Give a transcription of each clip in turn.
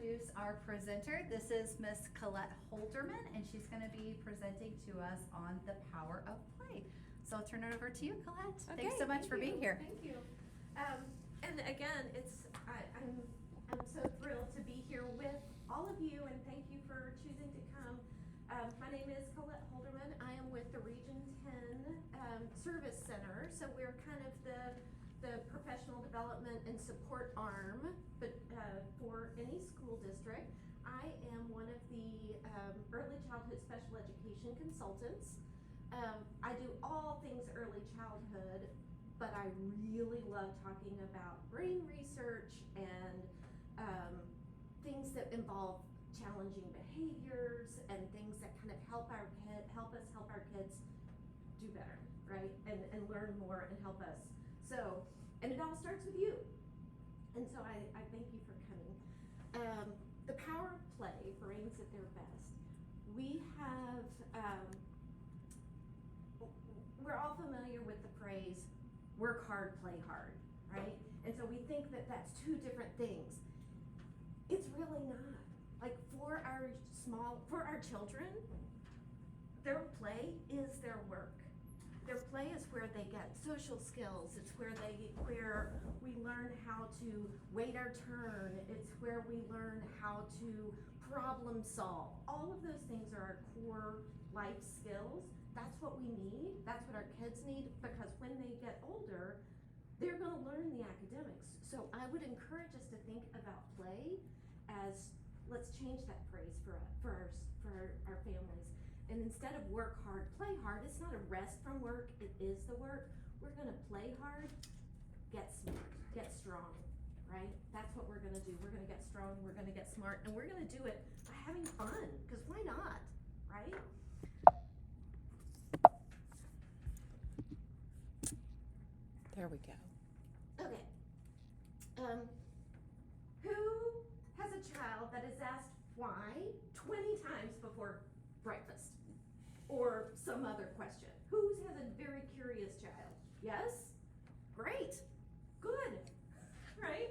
introduce our presenter. This is Miss Colette Holderman, and she's going to be presenting to us on the power of play. So I'll turn it over to you, Colette. Okay, Thanks so much for being here. Thank you. And again, I'm so thrilled to be here with all of you, and thank you for choosing to come. My name is Colette Holderman. I am with the Region 10 Service Center, so we're kind of the professional development and support arm, but for any school district. I am one of the early childhood special education consultants. I do all things early childhood, but I really love talking about brain research and things that involve challenging behaviors and things that kind of help us help our kids do better, right? And learn more and help us. So, and it all starts with you. And so I thank you for coming. The power of play, brains at their best. We have, we're all familiar with the phrase, work hard, play hard, right? And so we think that that's two different things. It's really not. Like for our children, their play is their work. Their play is where they get social skills. It's where we learn how to wait our turn. It's where we learn how to problem solve. All of those things are our core life skills. That's what we need. That's what our kids need, because when they get older, they're going to learn the academics. So I would encourage us to think about play as, let's change that phrase for our families. And instead of work hard, play hard, it's not a rest from work, it is the work. We're gonna play hard, get smart, get strong, right? That's what we're gonna do. We're gonna get strong, we're gonna get smart, and we're gonna do it by having fun, because why not, right? There we go. Okay. Who has a child that is asked why 20 times before breakfast? Or some other question. Who has a very curious child? Yes? Great. Good. Right?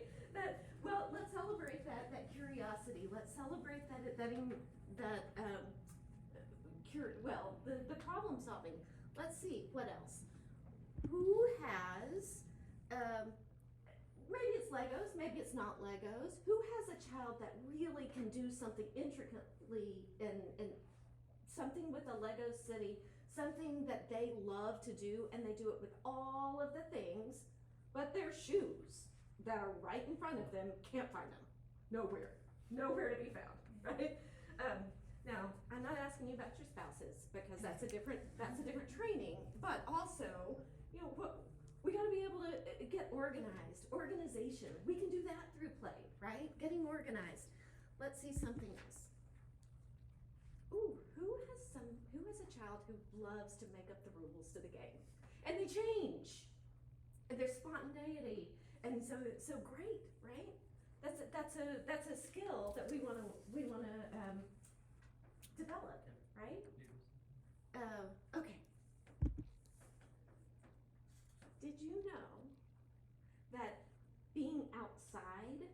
Well, let's celebrate that curiosity. Let's celebrate the problem solving. Let's see, what else? Who has, maybe it's Legos, maybe it's not Legos. Who has a child that really can do something intricately and something with a Lego city, something that they love to do, and they do it with all of the things, but their shoes that are right in front of them, can't find them. Nowhere to be found, right? Now, I'm not asking you about your spouses, because that's a different training, but also, we gotta be able to get organized, organization. We can do that through play, right? Getting organized. Let's see something else. Ooh, who has a child who loves to make up the rules to the game? And they change. And there's spontaneity. And so great, right? That's a skill that we wanna develop, right? Okay. Did you know that being outside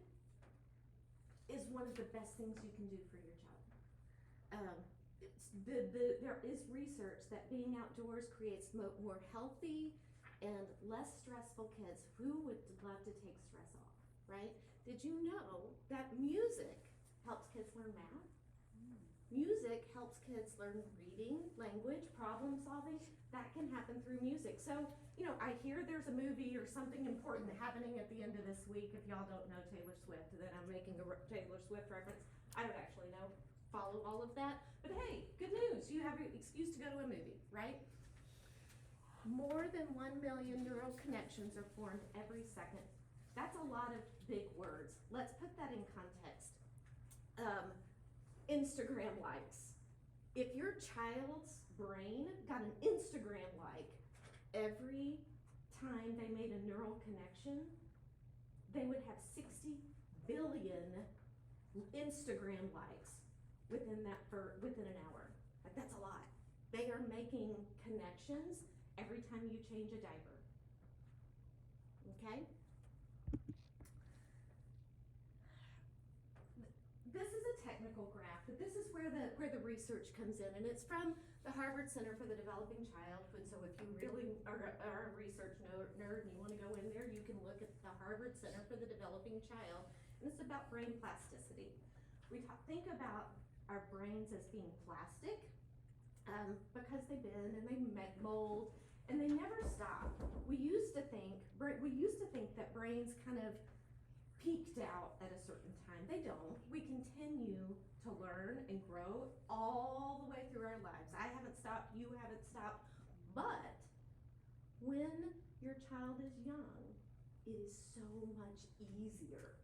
is one of the best things you can do for your child? There is research that being outdoors creates more healthy and less stressful kids. Who would love to take stress off, right? Did you know that music helps kids learn math? Music helps kids learn reading, language, problem solving. That can happen through music. So, I hear there's a movie or something important happening at the end of this week. If y'all don't know Taylor Swift, then I'm making a Taylor Swift reference. I don't actually follow all of that. But hey, good news. You have your excuse to go to a movie, right? More than 1 million neural connections are formed every second. That's a lot of big words. Let's put that in context. Instagram likes. If your child's brain got an Instagram like every time they made a neural connection, they would have 60 billion Instagram likes within an hour. Like, that's a lot. They are making connections every time you change a diaper. Okay? technical graph, but this is where the research comes in, and it's from the Harvard Center for the Developing Child. And so if you really are a research nerd and you want to go in there, you can look at the Harvard Center for the Developing Child, and it's about brain plasticity. We think about our brains as being plastic because they bend and they mold and they never stop. We used to think that brains kind of peaked out at a certain time. They don't. We continue to learn and grow all the way through our lives. I haven't stopped, you haven't stopped, but when your child is young, it is so much easier.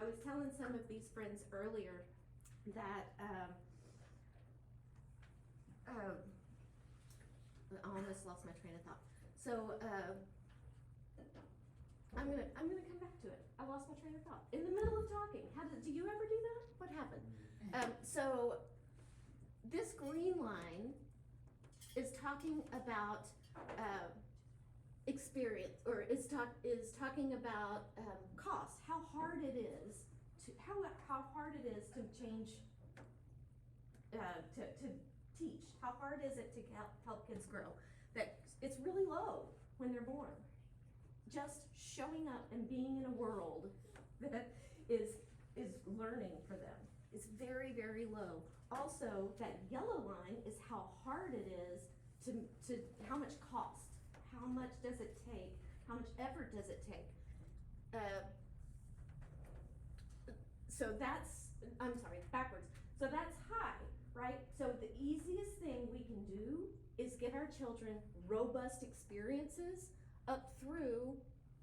I was telling some of these friends earlier that I almost lost my train of thought. So I'm gonna come back to it. I lost my train of thought in the middle of talking. Do you ever do that? What happened? So this green line is talking about experience, or is talking about cost. How hard it is to change, to teach. How hard is it to help kids grow? That it's really low when they're born. Just showing up and being in a world that is learning for them is very, very low. Also, that yellow line is how hard it is to how much cost, how much does it take, how much effort does it take. So that's, I'm sorry, backwards. So that's high, right? So the easiest thing we can do is give our children robust experiences up through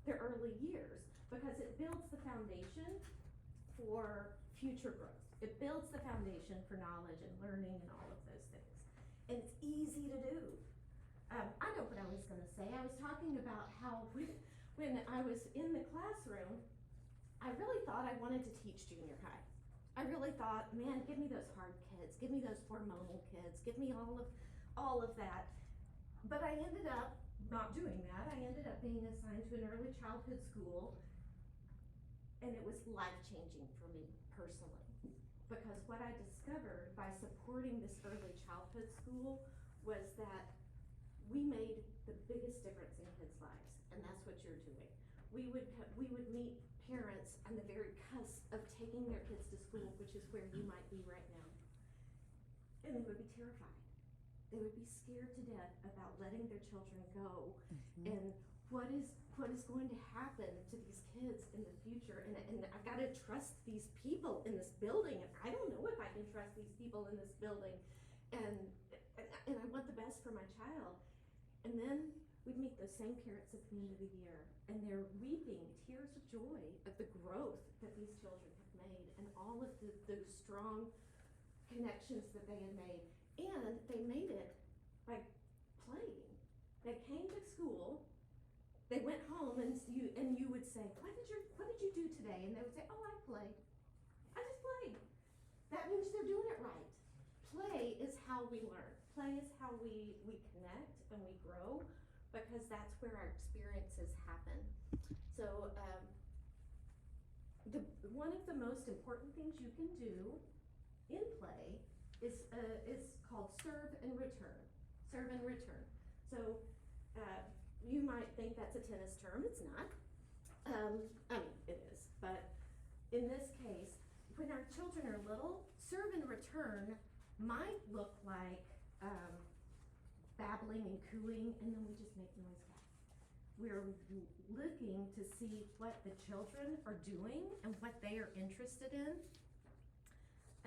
their early years, because it builds the foundation for future growth. It builds the foundation for knowledge and learning and all of those things. And it's easy to do. I know what I was gonna say. I was talking about how when I was in the classroom, I really thought I wanted to teach junior high. I really thought, man, give me those hard kids, give me those hormonal kids, give me all of that. But I ended up not doing that. I ended up being assigned to an early childhood school, and it was life-changing for me personally, because what I discovered by supporting this early childhood school was that we made the biggest difference in kids' lives, and that's what you're doing. We would meet parents on the very cusp of taking their kids to school, which is where you might be right now, and they would be terrified. They would be scared to death about letting their children go, and what is going to happen to these kids in the future, and I've got to trust these people in this building, and I don't know if I can trust these people in this building, and I want the best for my child. And then we'd meet those same parents at the end of the year, and they're weeping tears of joy at the growth that these children have made, and all of those strong connections that they had made. And they made it by playing. They came to school, they went home, and you would say, what did you do today? And they would say, oh, I played. I just played. That means they're doing it right. Play is how we learn. Play is how we connect and we grow, because that's where our experiences happen. So one of the most important things you can do in play is called serve and return. Serve and return. So you might think that's a tennis term. It's not. I mean, it is. But in this case, when our children are little, serve and return might look like babbling and cooing, and then we just make noise back. We're looking to see what the children are doing and what they are interested in,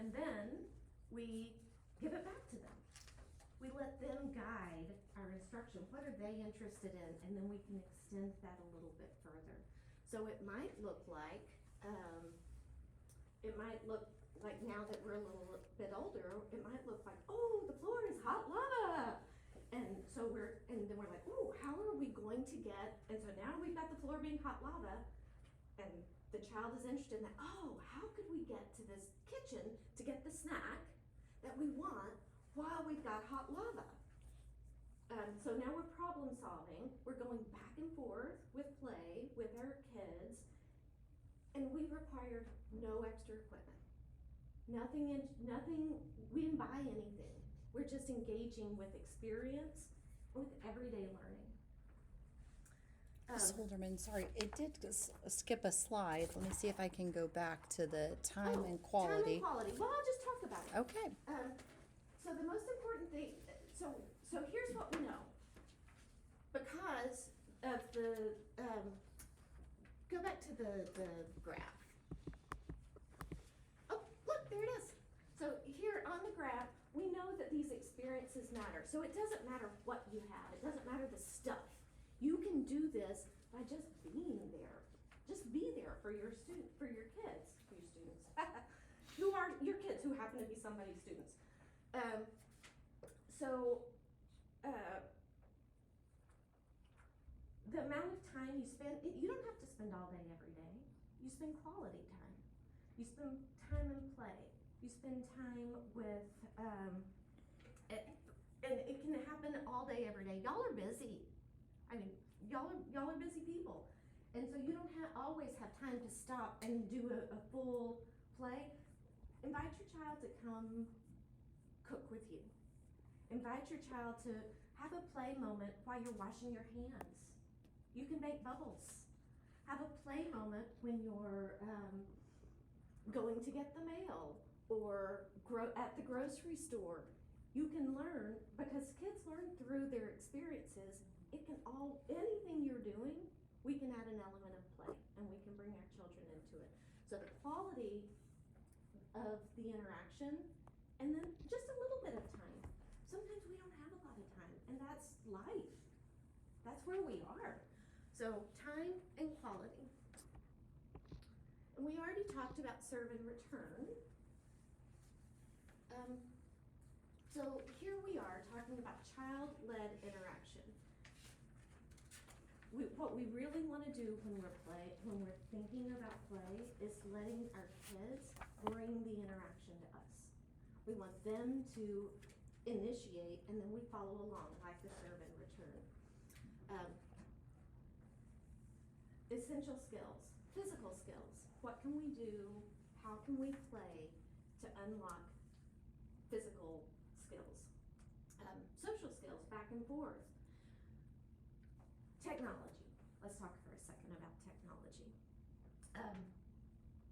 and then we give it back to them. We let them guide our instruction. What are they interested in? And then we can extend that a little bit further. So it might look like, now that we're a little bit older, it might look like, oh, the floor is hot lava. And then we're like, oh, how are we going to get, and so now we've got the floor being hot lava, and the child is interested in that, oh, how could we get to this kitchen to get the snack that we want while we've got hot lava? So now we're problem solving, we're going back and forth with play with our kids, and we required no extra equipment. Nothing, we didn't buy anything. We're just engaging with experience, with everyday learning. Ms. Holderman, sorry, it did skip a slide. Let me see if I can go back to the time and quality. Time and quality. Well, I'll just talk about it. Okay. So the most important thing, so here's what we know. Because of the, go back to the graph. Oh, look, there it is. So here on the graph, we know that these experiences matter. So it doesn't matter what you have. It doesn't matter the stuff. You can do this by just being there. Just be there for your kids, who are your kids, who happen to be somebody's students. The amount of time you spend, you don't have to spend all day every day. You spend quality time. You spend time in play. You spend time with, and it can happen all day every day. Y'all are busy. I mean, y'all are busy people. And so you don't always have time to stop and do a full play. Invite your child to come cook with you. Invite your child to have a play moment while you're washing your hands. You can make bubbles. Have a play moment when you're going to get the mail or at the grocery store. You can learn, because kids learn through their experiences. Anything you're doing, we can add an element of play, and we can bring our children into it. So the quality of the interaction, and then just a little bit of time. Sometimes we don't have a lot of time, and that's life. That's where we are. So time and quality. And we already talked about serve and return. So here we are talking about child-led interaction. What we really want to do when we're thinking about play, is letting our kids bring the interaction to us. We want them to initiate, and then we follow along, like the serve and return. Essential skills, physical skills. What can we do? How can we play to unlock physical skills? Social skills, back and forth. Technology. Let's talk for a second about technology.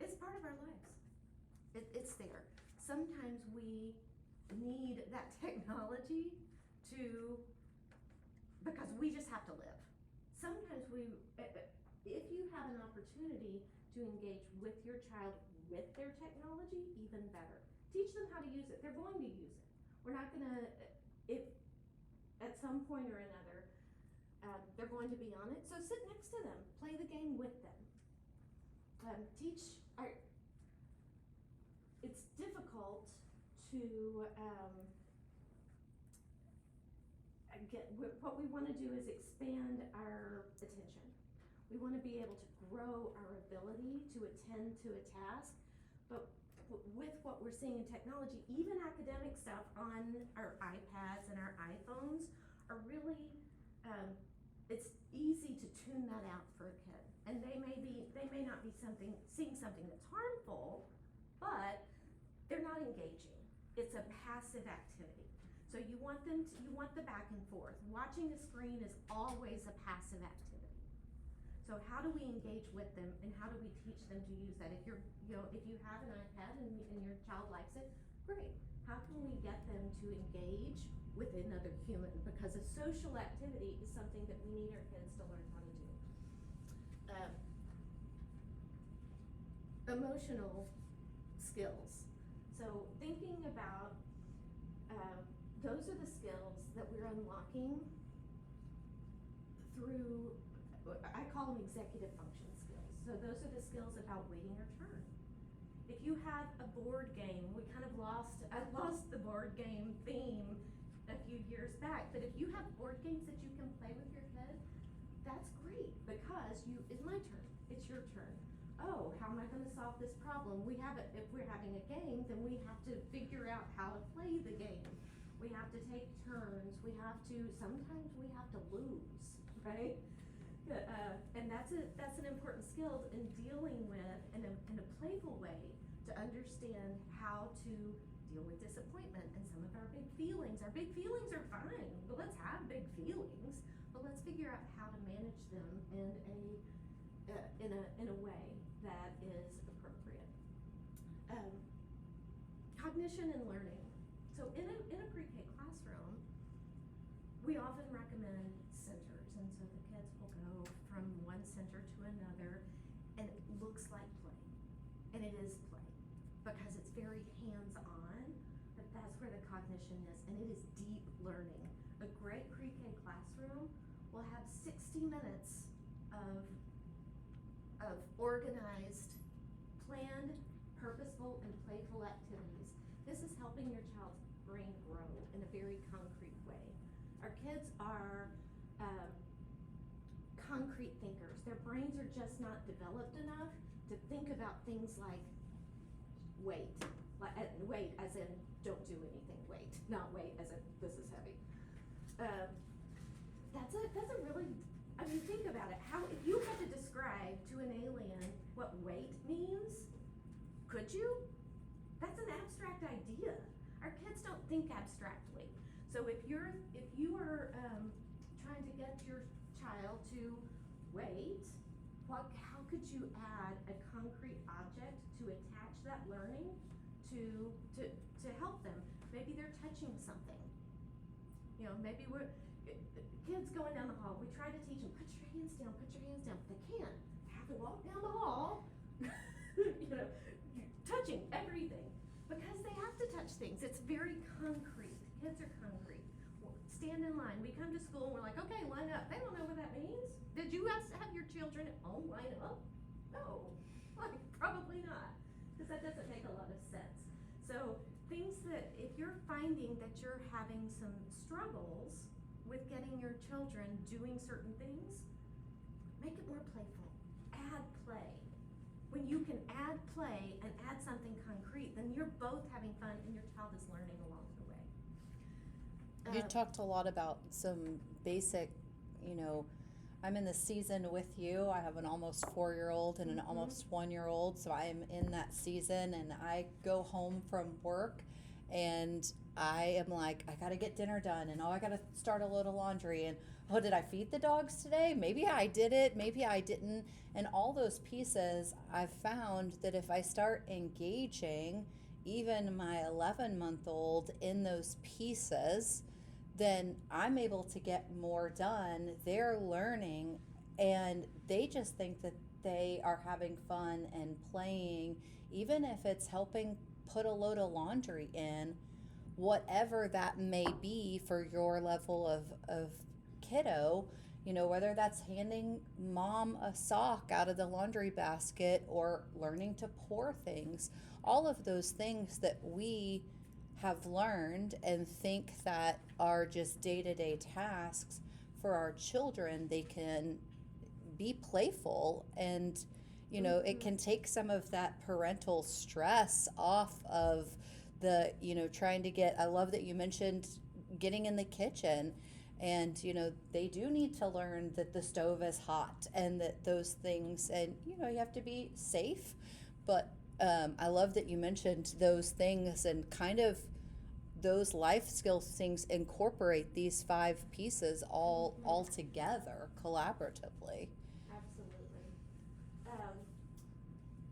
It's part of our lives. It's there. Sometimes we need that technology because we just have to live. Sometimes if you have an opportunity to engage with your child with their technology, even better. Teach them how to use it. They're going to use it. We're not gonna, if at some point or another, they're going to be on it. So sit next to them, play the game with them. It's difficult to what we want to do is expand our attention. We want to be able to grow our ability to attend to a task, but with what we're seeing in technology, even academic stuff on our iPads and our iPhones are really, it's easy to tune that out for a kid. And they may not be seeing something that's harmful, but they're not engaging. It's a passive activity. So you want the back and forth. Watching a screen is always a passive activity. So how do we engage with them, and how do we teach them to use that? If you have an iPad and your child likes it, great. How can we get them to engage with another human? Because a social activity is something that we need our kids to learn how to do. Emotional skills. So thinking about those are the skills that we're unlocking through, I call them executive function skills. So those are the skills about waiting your turn. If you have a board game, I lost the board game theme a few years back, but if you have board games that you can play with your kid, that's great, because it's my turn, it's your turn. Oh, how am I gonna solve this problem? If we're having a game, then we have to figure out how to play the game. We have to take turns, sometimes we have to lose, right? And that's an important skill in dealing with, in a playful way, to to understand how to deal with disappointment and some of our big feelings. Our big feelings are fine, but let's have big feelings, but let's figure out how to manage them in a way that is appropriate. Cognition and learning. So in a pre-K classroom, we often recommend centers, and so the kids will go from one center to another, and it looks like play, and it is play, because it's very hands-on, but that's where the cognition is, and it is deep learning. A great pre-K classroom will have 60 minutes of organized, planned, purposeful, and playful activities. This is helping your child's brain grow in a very concrete way. Our kids are concrete thinkers. Their brains are just not developed enough to think about things like wait as in don't do anything, wait, not wait as in this is heavy. That's a really, I mean, think about it. How, if you had to describe to an alien what wait means, could you? That's an abstract idea. Our kids don't think abstractly. So if you are trying to get your child to wait, how could you add a concrete object to attach that learning to help them? Maybe they're touching something. You know, maybe kids going down the hall, we try to teach them, put your hands down, but they can't. They have to walk down the hall, you know, touching everything, because they have to touch things. It's very concrete. Kids are concrete. Stand in line. We come to school and we're like, okay, line up. They don't know what that means. Did you guys have your children at home line up? No, like, probably not, because that doesn't make a lot of sense. So things that, if you're finding that you're having some struggles with getting your children doing certain things, make it more playful. Add play. When you can add play and add something concrete, then you're both having fun and your child is learning along the way. You talked a lot about some basic, you know, I'm in the season with you. I have an almost 4-year-old and an almost 1-year-old, so I'm in that season, and I go home from work and I am like, I gotta get dinner done, and I gotta start a load of laundry, and oh, did I feed the dogs today? Maybe I did it, maybe I didn't. And all those pieces, I've found that if I start engaging even my 11-month-old in those pieces, then I'm able to get more done. They're learning, and they just think that they are having fun and playing, even if it's helping put a load of laundry in, whatever that may be for your level of kiddo, you know, whether that's handing mom a sock out of the laundry basket or learning to pour things, all of those things that we have learned and think that are just day-to-day tasks for our children, they can be playful, and you know, it can take some of that parental stress off of the, you know, trying to get, I love that you mentioned getting in the kitchen, and you know, they do need to learn that the stove is hot and that those things, and you know, you have to be safe, but I love that you mentioned those things, and kind of those life skills things incorporate these 5 pieces all together collaboratively. Absolutely.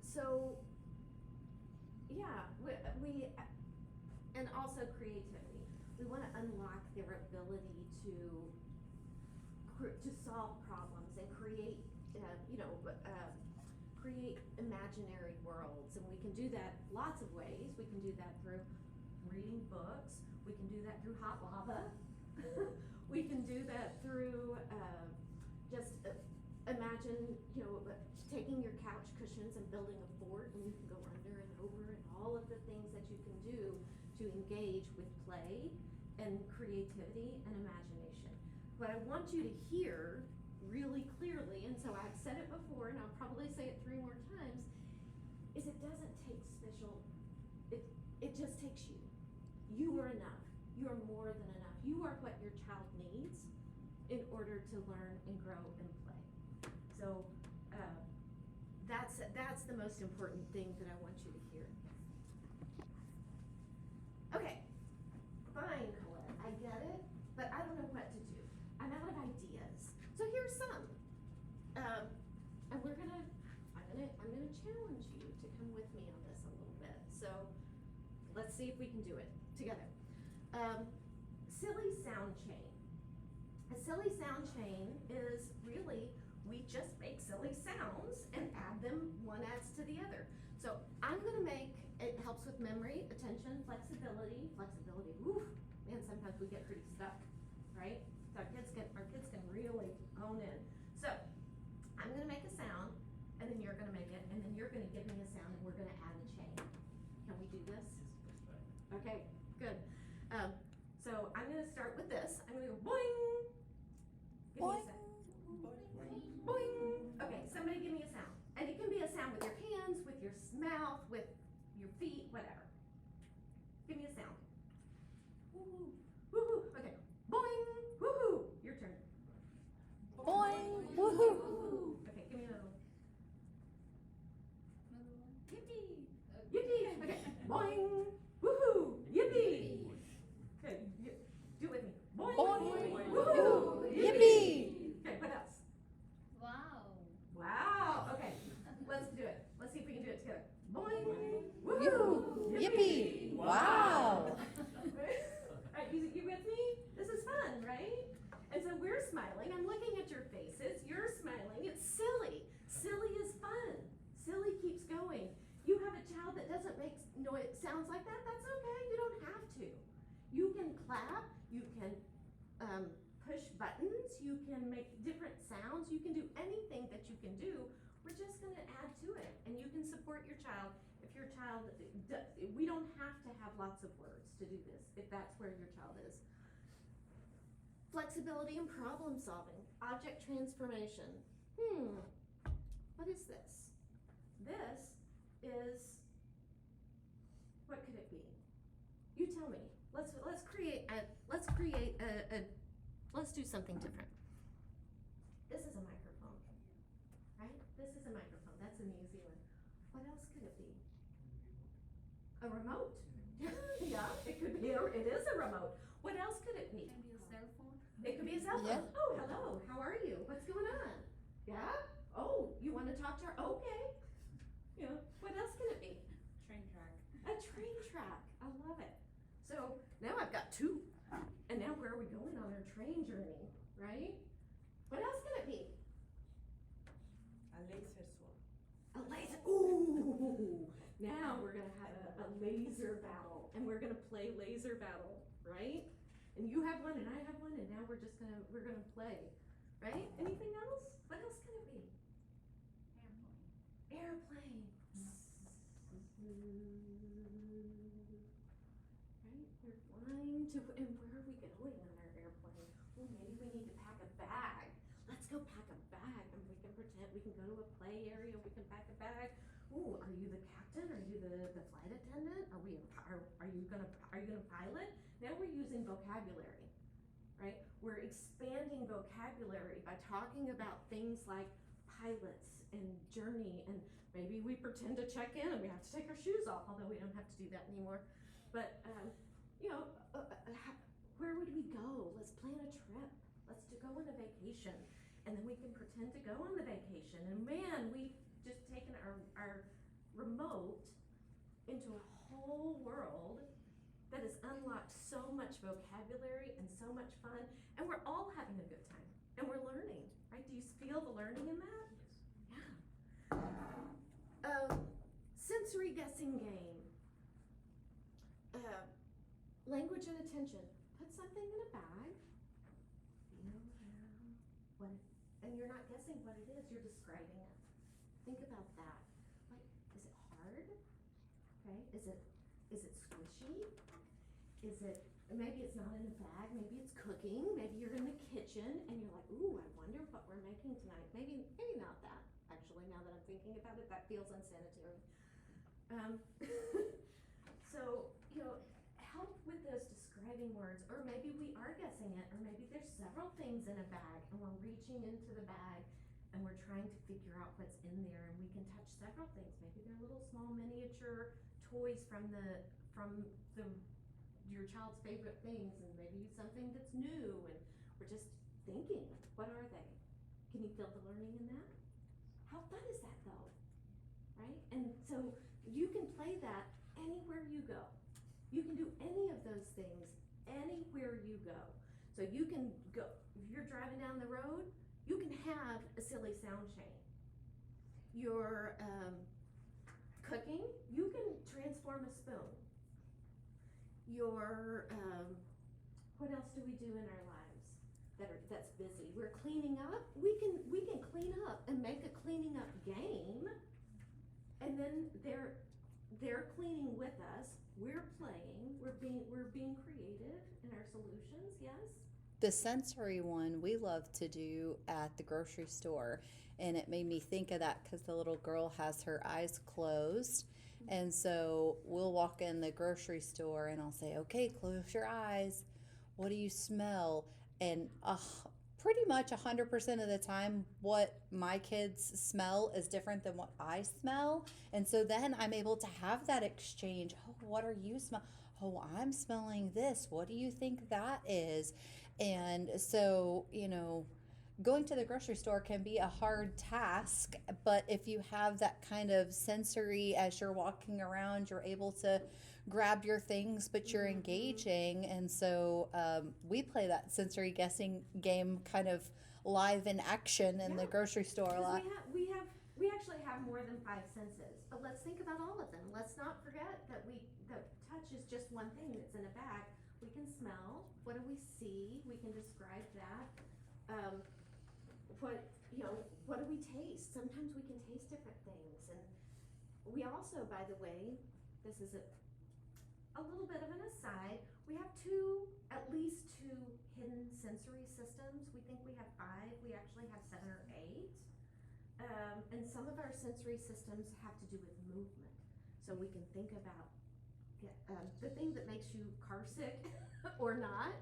So yeah, we and also creativity. We want to unlock their ability to solve problems and create, create imaginary worlds, and we can do that lots of ways. We can do that through reading books. We can do that through hot lava. We can do that through imagine, you know, taking your couch cushions and building a fort, and you can go under and over, and all of the things that you can do to engage with play and creativity and imagination. What I want you to hear really clearly, and so I've said it before and I'll probably say it 3 more times, is it doesn't take special, it just takes you. You are enough. You are more than enough. You are what your child needs in order to learn and grow and play. So that's the most important thing that I want you to hear. So let's see if we can do it together. Silly sound chain. A silly sound chain is really, we just make silly sounds and add them, one adds to the other. So I'm gonna make, it helps with memory, attention, flexibility, oof, man, sometimes we get pretty stuck, right? So our kids can really hone in. So I'm gonna make a sound, and then you're gonna make it, and then you're gonna give me a sound, and we're gonna add a chain. Can we do this? Okay, good. So I'm gonna start with this. I'm gonna go boing. Give me a sound. Boing. Okay, somebody give me a sound. And it can be a sound with your hands, with your mouth, with your feet, whatever. Give me a sound. Woohoo. Woohoo. Okay. Boing. Woohoo. Your turn. Boing. Woohoo. Okay, give me another one. Yippee. Yippee. Okay. Boing. Woohoo. Yippee. Okay. Do it with me. Boing. Boing. Woohoo. Yippee. Okay, what else? Wow. Wow. Okay. Let's do it. Let's see if we can do it together. Boing. Woohoo. Yoo-hoo. Yippee. Wow. Alright, you with me? This is fun, right? And so we're smiling. I'm looking at your faces. You're smiling. It's silly. Silly is fun. Silly keeps going. You have a child that doesn't make sounds like that. That's okay. You don't have to. You can clap. You can push buttons. You can make different sounds. You can do anything that you can do. We're just going to add to it, and you can support your child. If your child, we don't have to have lots of words to do this, if that's where your child is. Flexibility and problem solving. Object transformation. What is this? This is, what could it be? You tell me. Let's do something different. This is a microphone, right? This is a microphone. That's an easy one. What else could it be? A remote. Yeah, it could be. It is a remote. What else could it be? Can be a cell phone. It could be a cell phone. Yeah. Oh, hello. How are you? What's going on? Yeah? Oh, you want to talk to her? Okay. Yeah. What else can it be? Train track. A train track. I love it. So now I've got two. And now where are we going on our train journey, right? What else can it be? A laser sword. A laser. Ooh. Now we're gonna have a laser battle, and we're gonna play laser battle, right? And you have one, and I have one, and now we're gonna play, right? Anything else? What else can it be? Airplane. Right? We're flying to, and where are we going on our airplane? Well, maybe we need to pack a bag. Let's go pack a bag, and we can pretend we can go to a play area. We can pack a bag. Ooh, are you the captain? Are you the flight attendant? Are you gonna pilot? Now we're using vocabulary, right? We're expanding vocabulary by talking about things like pilots and journey, and maybe we pretend to check in and we have to take our shoes off, although we don't have to do that anymore. But where would we go? Let's plan a trip. Let's go on a vacation, and then we can pretend to go on the vacation. And man, we've just taken our remote into a whole world that has unlocked so much vocabulary and so much fun, and we're all having a good time, and we're learning, right? Do you feel the learning in that? Yeah. Sensory guessing game. Language and attention. Put something in a bag. And you're not guessing what it is, you're describing it. Think about that. Like, is it hard? Okay, is it squishy? Is it, maybe it's not in a bag, maybe it's cooking, maybe you're in the kitchen and you're like, ooh, I wonder what we're making tonight. Maybe not that, actually, now that I'm thinking about it, that feels unsanitary. So, help with those describing words, or maybe we are guessing it, or maybe there's several things in a bag and we're reaching into the bag and we're trying to figure out what's in there, and we can touch several things. Maybe they're little small miniature toys from your child's favorite things, and maybe something that's new, and we're just thinking, what are they? Can you feel the learning in that? How fun is that though? Right? And so you can play that anywhere you go. You can do any of those things anywhere you go. So you can go, if you're driving down the road, you can have a silly sound chain. You're cooking, you can transform a spoon. You're, what else do we do in our lives that's busy? We're cleaning up, we can clean up and make a cleaning up game. And then they're cleaning with us, we're playing, we're being creative in our solutions, yes? The sensory one we love to do at the grocery store, and it made me think of that because the little girl has her eyes closed, and so we'll walk in the grocery store and I'll say, okay, close your eyes, what do you smell? And pretty much 100% of the time what my kids smell is different than what I smell, and so then I'm able to have that exchange. Oh, what are you smell? Oh, I'm smelling this, what do you think that is? And so, going to the grocery store can be a hard task, but if you have that kind of sensory as you're walking around, you're able to grab your things, but you're engaging. And so we play that sensory guessing game kind of live in action in the grocery store a lot. We actually have more than 5 senses, but let's think about all of them. Let's not forget that touch is just one thing that's in a bag. We can smell. What do we see? We can describe that. What do we taste? Sometimes we can taste different things. And we also, by the way, this is a little bit of an aside, we have at least two hidden sensory systems. We think we have 5. We actually have 7 or 8. And some of our sensory systems have to do with movement. So we can think about the thing that makes you car sick or not,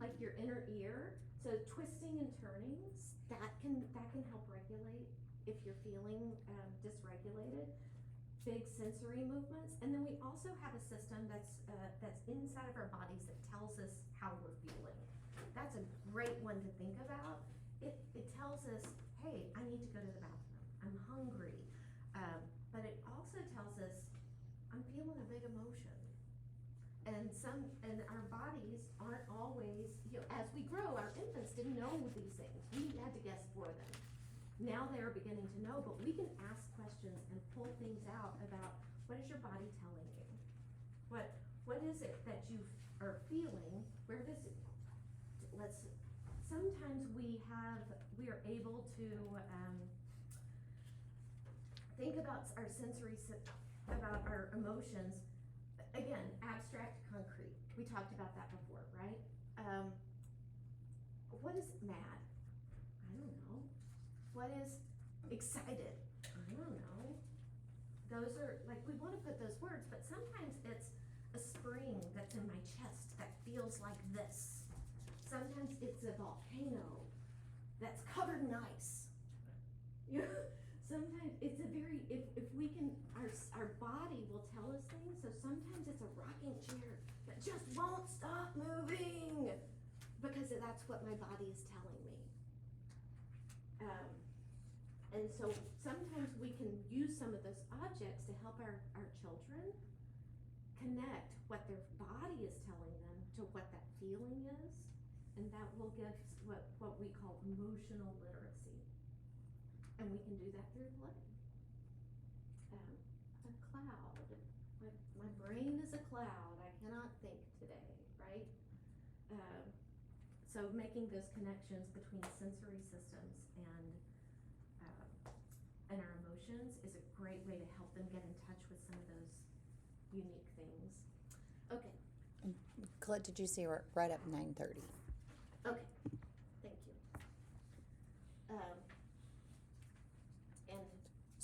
like your inner ear. So twisting and turnings, that can help regulate if you're feeling dysregulated. Big sensory movements. And then we also have a system that's inside of our bodies that tells us how we're feeling. That's a great one to think about. It tells us, hey, I need to go to the bathroom. I'm hungry. But it also tells us, I'm feeling a big emotion. And our bodies aren't always, as we grow, our infants didn't know these things. We had to guess for them. Now they are beginning to know, but we can ask questions and pull things out about, what is your body telling you? What is it that you are feeling? Where does it, sometimes we are able to think about our about our emotions. Again, abstract, concrete. We talked about that before, right? What is mad? I don't know. What is excited? I don't know. Those are, we want to put those words, but sometimes it's a spring that's in my chest that feels like this. Sometimes it's a volcano that's covered in ice. Sometimes it's if we can, our body will tell us things. So sometimes it's a rocking chair that just won't stop moving because that's what my body is telling me. And so sometimes we can use some of those objects to help our children connect what their body is telling them to what that feeling is, and that will give what we call emotional literacy. And we can do that through play. A cloud. My brain is a cloud. I cannot think today, right? So making those connections between sensory systems and our emotions is a great way to help them get in touch with some of those unique things. Okay. Colette, did you see we're right up 9:30? Okay. Thank you. And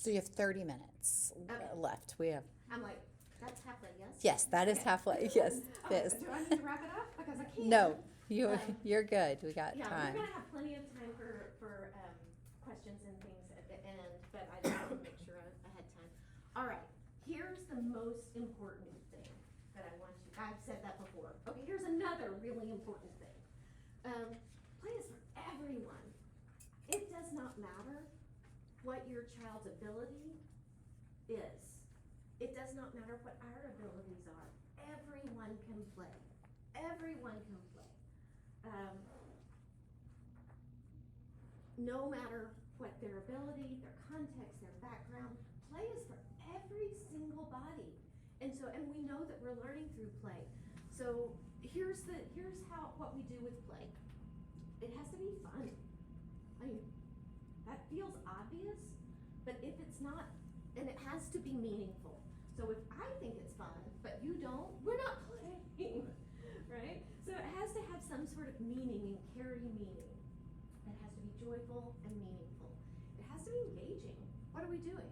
So you have 30 minutes left. We have. I'm like, that's halfway, yes? Yes, that is halfway. Yes, Okay, yes. do I need to wrap it up? Because I can't. No, you're good. We got Yeah, time. we're gonna have plenty of time for questions and things at the end, but I just want to make sure I had time. All right, here's the most important thing that I want you, I've said that before. Okay, here's another really important thing. Play is for everyone. It does not matter what your child's ability is. It does does not matter what our abilities are. Everyone can play. Everyone can play. No matter what their ability, their context, their background, play is for every single body. And we know that we're learning through play. So here's what we do with play. It has to be fun. I mean, that feels obvious, but if it's not, and it has to be meaningful. So if I think it's fun, but you don't, we're not playing, right? So it has to have some sort of meaning and carry meaning. It has to be joyful and meaningful. It has to be engaging. What are we doing?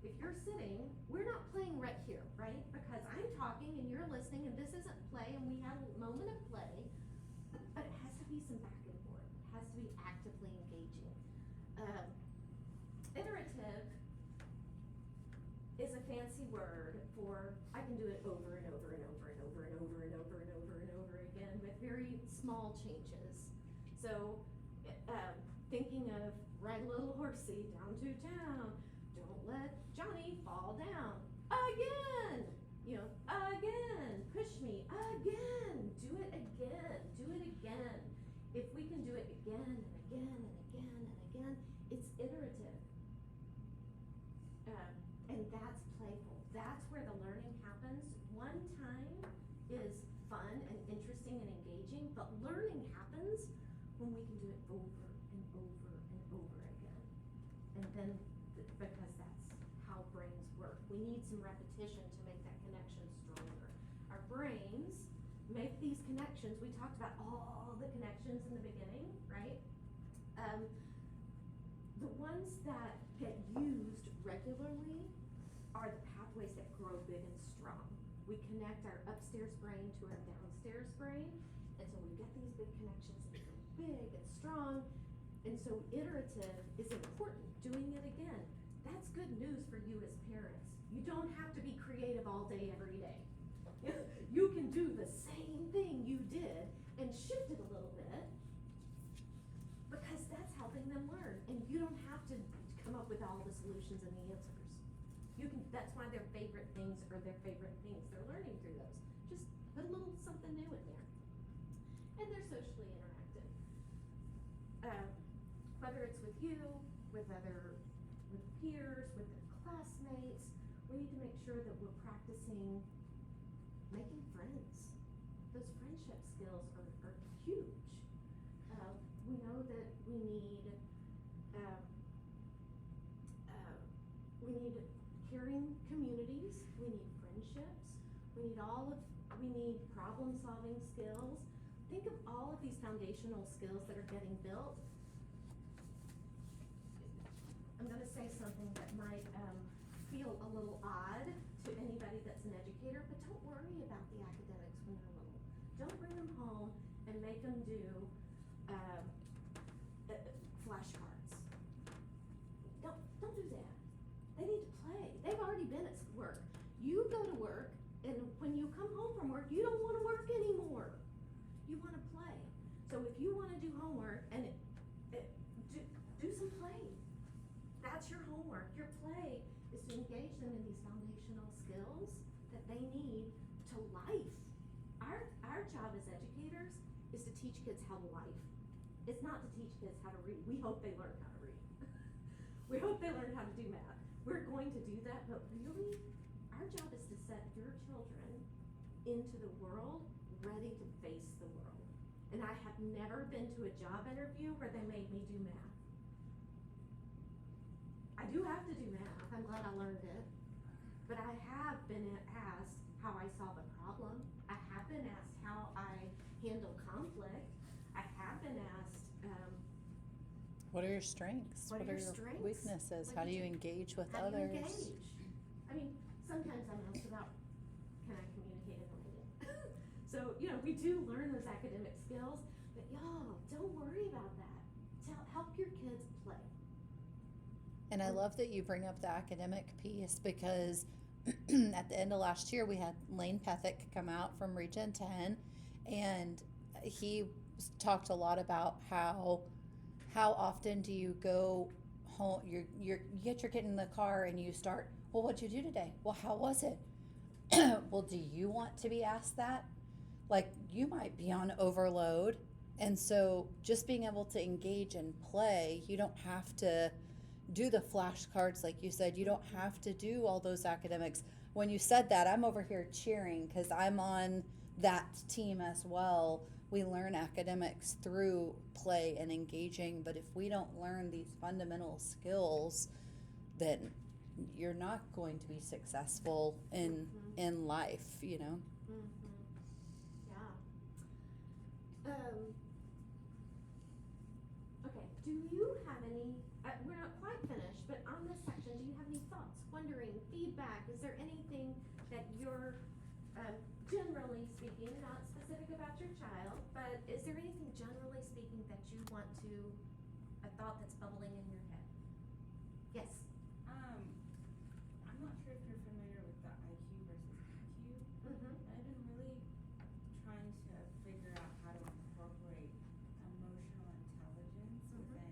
If you're sitting, we're not playing right here, right? Because I'm talking and you're listening and this isn't play and we have a moment of play, but it has to be some back and forth. It has to be actively engaging. Iterative is a fancy word for I can do it over and over and over and over and over and over and over and over again with very small changes. So thinking of ride a little horsey down to town, don't let Johnny fall down. Again! Again! Push me. Again! Do it again. Do it again. If we can do it again and again and again and again, it's iterative. And that's playful. That's where the learning happens. One time is fun and interesting and engaging, but learning happens when we can do it over and over and over again. And then, because that's how brains work. We need some repetition to make that connection stronger. Our brains make these connections. We talked about all the connections in the beginning, right? The ones that get used regularly are the pathways that grow big and strong. We connect our upstairs brain to our downstairs brain, and so we get these big connections that go big and strong. And so iterative is important, doing it again. That's good news for you as parents. You don't have to be creative all day, every day. You can do the same thing you did and shift it a little bit because that's helping them learn. And you don't have to come up with all the solutions and the answers. That's why their favorite things are their favorite things. They're learning through those. Just put a little something new in there. And they're socially interactive. Whether it's with you, with peers, with their classmates, we need to make sure that we're practicing making friends. Those friendship skills are huge. We know that we need caring communities, we need friendships, we need problem-solving skills. Think of all of these foundational skills that are getting built. I'm gonna say something that might feel a little odd to anybody that's an educator, but don't worry about the academics when they're little. Don't bring them home and make them do flashcards. Don't do that. They need to play. They've already been at work. You go to work, and when you come home from work, you don't want to work anymore. You want to play. So if you want to do homework, and do some play. That's your homework. Your play is to engage them in these foundational skills that they need to life. Our job as educators is to teach kids how to life. It's not to teach kids how to read. We hope they learn how to read. We hope they learn how to do math. We're going to do that, but really, our job is to set your children into the world ready to face the world. And I have never been to a job interview where they made me do math. I do have to do math. I'm glad I learned it. But I have been asked how I solve a problem. I have been asked how I handle conflict. I have been asked, what are your strengths? What are your your strengths? weaknesses? How do you engage with how do others? you engage? I mean, sometimes I'm asked about, can I communicate in writing? So, we do learn those academic skills, but y'all, don't worry about that. Help your kids play. And I love that you bring up the academic piece because at the end of last year, we had Lane Pethick come out from Region 10, and he talked a lot about how often do you go home, you get your kid in the car and you start, well, what'd you do today? Well, how was it? Well, do you want to be asked that? Like, you might be on overload. And so, just being able to engage and play, you don't have to do the flashcards, like you said. You don't have to do all those academics. When you said that, I'm over here cheering because I'm on that team as well. We learn academics through play and engaging, but if we don't learn these fundamental skills, then you're not going to be successful in life, you know. Yeah. Okay, do you have any, we're not quite finished, but on this section, do you have any thoughts, wondering, feedback? Is there anything that you're, generally speaking, not specific about your child, but is there anything generally speaking that you want to, a thought that's bubbling in your head? Yes. I'm not sure if you're familiar with the IQ versus EQ. Mm-hmm. I've been really trying to figure out how to incorporate emotional intelligence within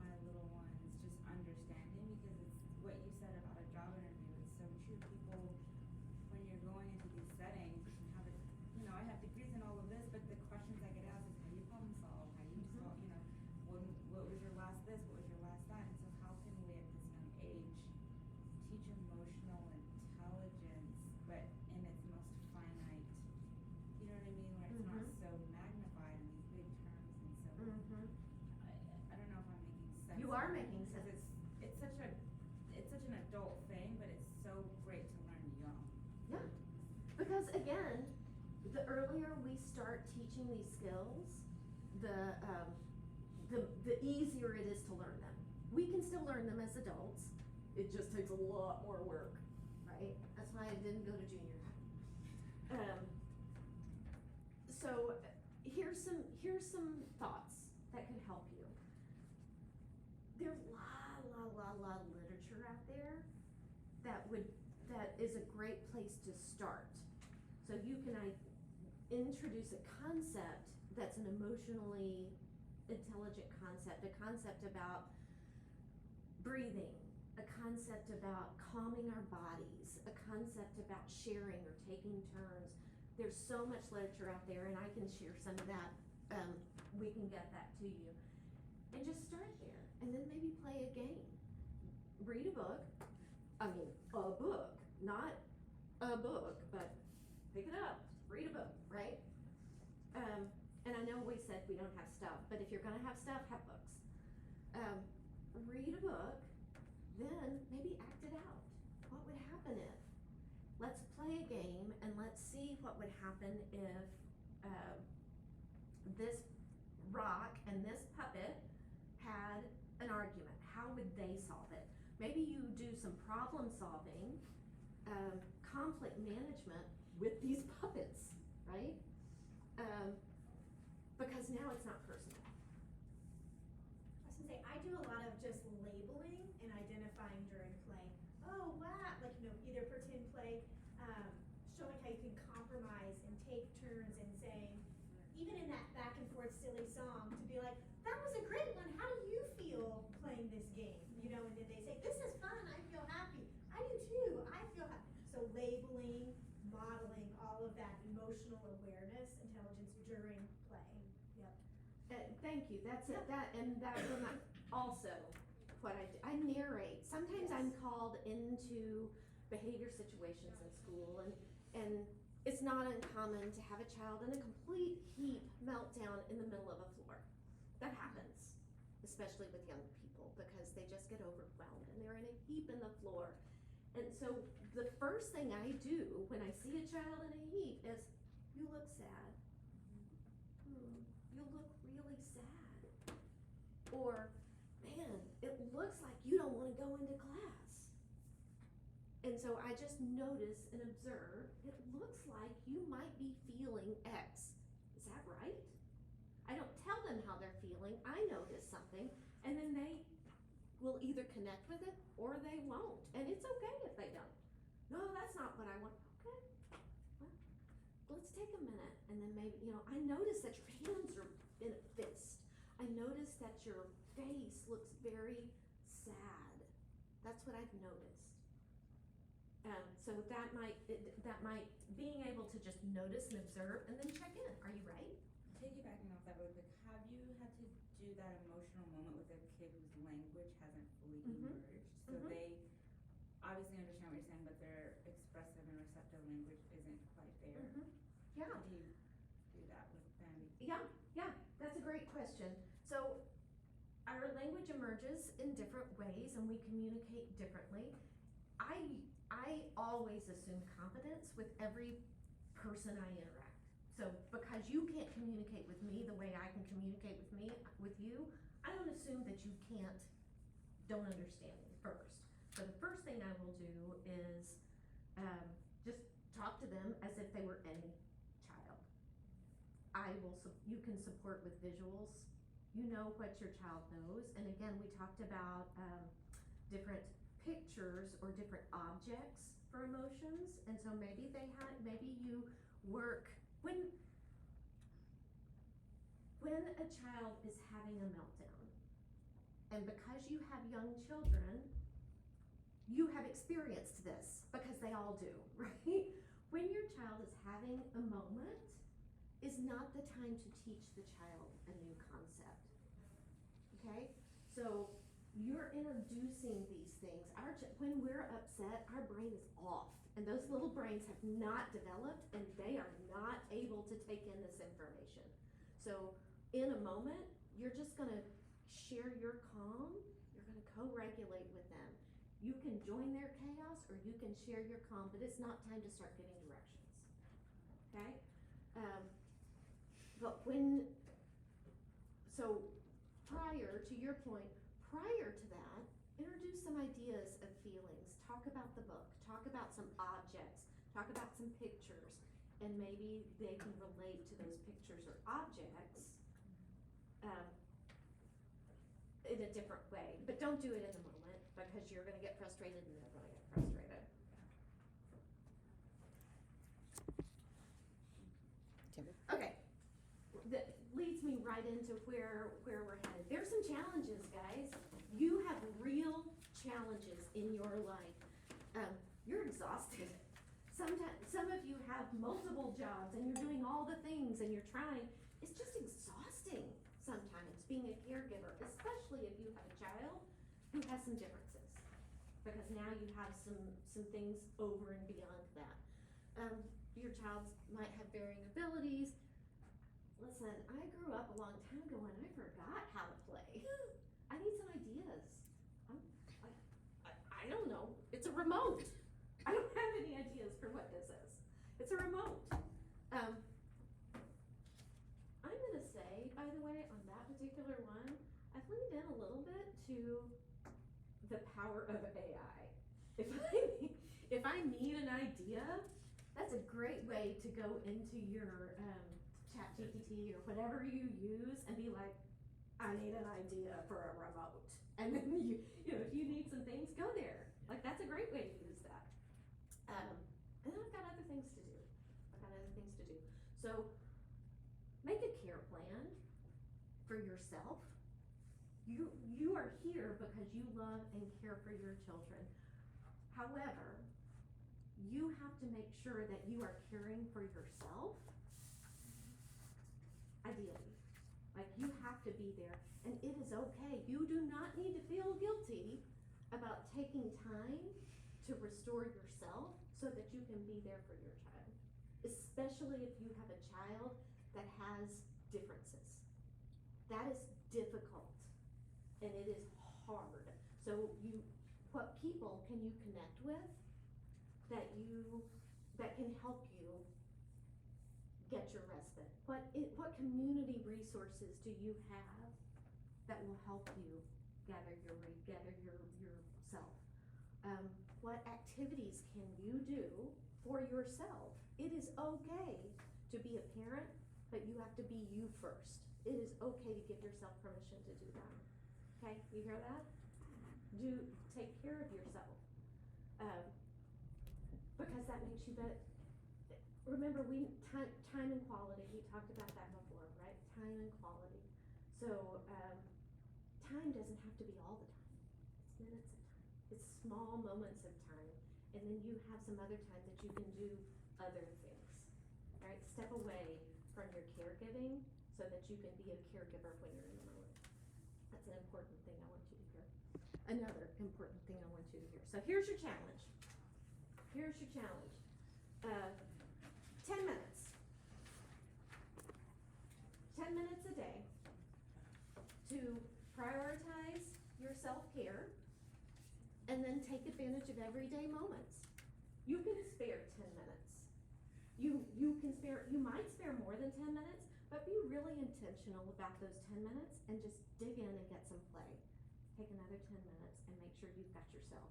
my little ones, just understanding, because it's what you said about a job interview is so true. People, when you're going into these settings, you can have it, you know, I have degrees in all of this, but the questions I get asked is how you problem solve, how you solve, you know, what was your last this, what was your last that, and so how can we at this young age teach emotional intelligence, but in its most finite, you know what I mean, where it's not so magnified in these big terms, and so I don't know if I'm making sense. You are making Because sense. it's such an adult thing, but it's so great to learn young. Yeah, because again, the earlier we start teaching these skills, the easier it is to learn them. We can still learn them as adults, it just takes a lot more work, right? That's why I didn't go to junior high. So here's some thoughts that could help you. There's a lot of literature out there that is a great place to start. So you can introduce a concept that's an emotionally intelligent concept, a concept about breathing, a concept about calming our bodies, a concept about sharing or taking turns. There's so much literature out there, and I can share some of that. We can get that to you. And just start there, and then maybe play a game. Read a book. I mean, a book, not a book, but pick it up, read a book, right? And I know we said we don't have stuff, but if you're gonna have stuff, have books. Read a book, then maybe act it out. What would happen if? Let's play a game and let's see what would happen if this rock and this puppet had an argument. How would they solve it? Maybe you do some problem solving, conflict management with these puppets, right? Because now it's not personal. I was gonna say, I do a lot of just labeling and identifying during play. Oh, wow, like, you know, either pretend play, showing how you can compromise and take turns and saying, even in that back and forth silly song, to be like, that was a great one, how do you feel playing this game? You know, and then they say, this is fun, I feel happy. I do too, I feel happy. So labeling, modeling, all of that emotional awareness, intelligence during play. Yep. Thank you, that's it, that's also what I do. I narrate. Sometimes I'm called into behavior situations in school, and it's not uncommon to have a child in a complete heap meltdown in the middle of a floor. That happens, especially with young people, because they just get overwhelmed and they're in a heap in the floor. And so the first thing I do when I see a child in a heap is, you look sad. You look really sad. Or, man, it looks like you don't want to go into class. And so I just notice and observe, it looks like you might be feeling X. Is that right? I don't tell them how they're feeling. I notice something, and then they will either connect with it or they won't. And it's okay if they don't. No, that's not what I want. Okay, well, let's take a minute, and then maybe, you know, I notice that your hands are in a fist. I notice that your face looks very sad. That's what I've noticed. So that might, being able to just notice and observe and then check in, are you right? Piggybacking off that really quick, have you had to do that emotional moment with a kid whose language hasn't fully Mhm. emerged? So Mhm. they obviously understand what you're saying, but their expressive and receptive language isn't quite there. Yeah. How do you do that with them? Yeah, that's a great question. So our language emerges in different ways and we communicate differently. I always assume competence with every person I interact. So because you can't communicate with me the way I can communicate with you, I don't assume that you don't understand me first. So the first thing I will do is just talk to them as if they were any child. You can support with visuals. You know what your child knows. And again, we talked about different pictures or different objects for emotions. And so maybe you work, when a child is having a meltdown, and because you have young children, you have experienced this because they all do, right? When your child is having a moment is not the time to teach the child a new concept, okay? So you're introducing these things. When we're upset, our brain is off, and those little brains have not developed, and they are not able to take in this information. So in a moment, you're just gonna share your calm, you're gonna co-regulate with them. You can join their chaos or you can share your calm, but it's not time to start giving directions, okay? So prior to your point, prior to that, introduce some ideas of feelings. Talk about the book, talk about some objects, talk about some pictures, and maybe they can relate to those pictures or objects in a different way. But don't do it in the moment because you're gonna get frustrated and they're gonna get frustrated. Okay, that leads me right into where we're headed. There's some challenges, guys. You have real challenges in your life. You're exhausted. Sometimes, some of you have multiple jobs and you're doing all the things and you're trying. It's just exhausting sometimes being a caregiver, especially if you have a child who has some differences. Because now you have some things over and beyond that. Your child might have varying abilities. Listen, I grew up a long time ago and I forgot how to play. I need some ideas. I don't know. It's a remote. I don't have any ideas for what this is. It's a remote. I'm gonna say, by the way, on that particular one, I've leaned in a little bit to the power of AI. If I need an idea, that's a great way to go into your ChatGPT or whatever you use and be like, I need an idea for a remote. And then you know, if you need some things, go there. Like that's a great way to use that. And then I've got other things to do. So make a care plan for yourself. You are here because you love and care for your children. However, you have to make sure that you are caring for yourself, ideally. Like you have to be there, and it is okay. You do not need to feel guilty about taking time to restore yourself so that you can be there for your child, especially if you have a child that has differences. That is difficult, and it is hard. So what people can you connect with that can help you get your respite? What community resources do you have that will help you gather yourself? What activities can you do for yourself? It is okay to be a parent, but you have to be you first. It is okay to give yourself permission to do that. Okay, you hear that? Take care of yourself. Because that makes you better. Remember, time and quality, we talked about that before, right? Time and quality. So, time doesn't have to be all the time. It's minutes of time. It's small moments of time. and then you have some other time that you can do other things, right? Step away from your caregiving so that you can be a caregiver when you're in the moment. That's an important thing I want you to hear. Another important thing I want you to hear. So here's your challenge. Here's your challenge. 10 minutes. 10 minutes a day to prioritize your self-care and then take advantage of everyday moments. You can spare 10 minutes. You might spare more than 10 minutes, but be really intentional about those 10 minutes and just dig in and get some play. Take another 10 minutes and make sure you've got yourself.